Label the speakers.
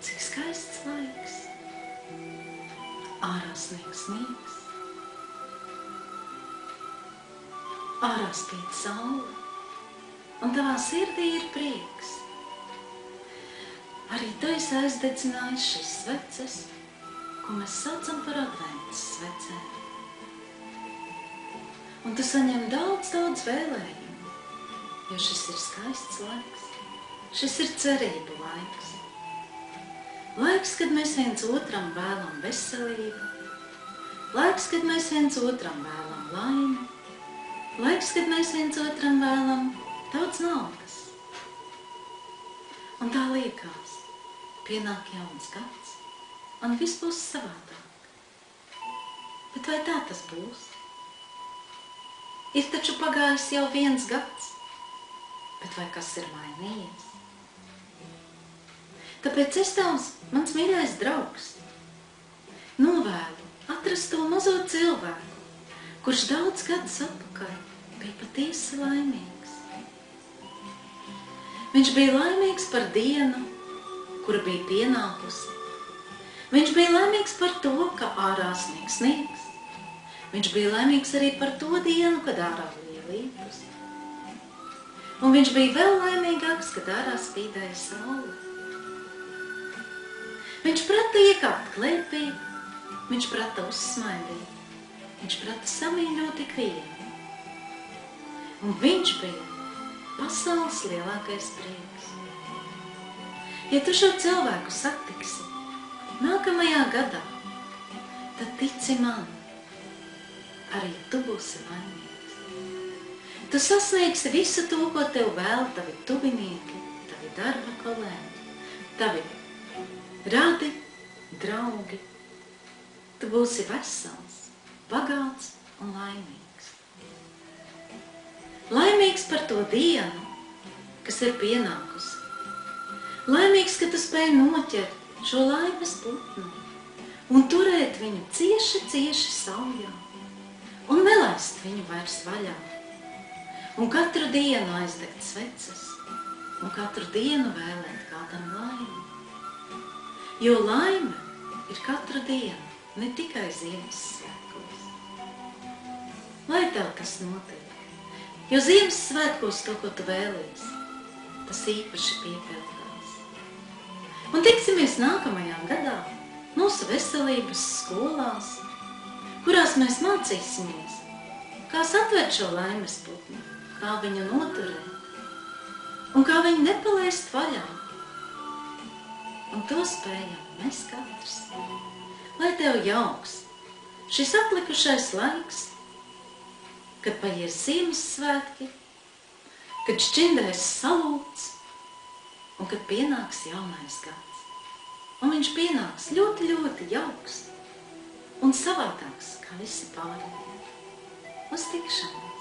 Speaker 1: Cik skaists laiks. Ārā sniegs. Ārā spīd saule. Un tavā sirdī ir prieks. Arī tu esi aizdedzinājis šīs sveces, ko mēs saucam par adventas svecēm. Un tu saņem daudz vēlējumu, jo šis ir skaists laiks. Šis ir cerību laiks. Laiks, kad mēs viens otram vēlam veselību. Laiks, kad mēs viens otram vēlam laimi. Laiks, kad mēs viens otram vēlam daudz naudas. Un tā liekas, pienāk jauns gads, un viss būs savādāk. Bet vai tā tas būs? Ir taču pagājis jau 1 gads, bet vai kas ir mainījies? Tāpēc es tavs, mans mīļais draugs, novēlu atrast to mazo cilvēku, kurš daudz gadus atpakaļ bija patiesi laimīgs. Viņš bija laimīgs par dienu, kura bija pienākusi. Viņš bija laimīgs par to, ka ārā sniegs. Viņš bija laimīgs arī par to dienu, kad ārā bija lietus. Un viņš bija vēl laimīgāks, kad ārā spīdēja saule. Viņš prata iekāpt klēpī, viņš prata uzsmaidīt, viņš prata samīļot ikvienu. Un viņš bija pasaules lielākais prieks. Ja tu šo cilvēku satiksi nākamajā gadā, tad tici man, arī tu būsi laimīgs. Tu sasniegsi visu to, ko tev vēl tavi tuvinieki, tavi darba kolēģi, tavi radi, draugi. Tu būsi vesels, bagāts un laimīgs. Laimīgs par to dienu, kas ir pienākusi. Laimīgs, ka tu spēj noķert šo laimes putnu un turēt viņu cieši saujā un nelaist viņu vairs vaļā. Un katru dienu aizdegt sveces un katru dienu vēlēt kādam laimi. Jo laime ir katru dienu, ne tikai Ziemassvētkos. Lai tev tas notiek. Jo Ziemassvētkos to, ko tu vēlies, tas īpaši piepildās. Un tiksimies nākamajā gadā mūsu veselības skolās, kurās mēs mācīsimies, kā satvert šo laimes putnu, kā viņu noturēt un kā viņu nepalaist vaļā. Un to spējam mēs katrs. Lai tev jauks šis atlikušais laiks, kad paies Ziemassvētki, kad šķindrais salūts un kad pienāks jaunais gads. Un viņš pienāks ļoti jauks un savādāks kā visi pārējie. Uz tikšanos!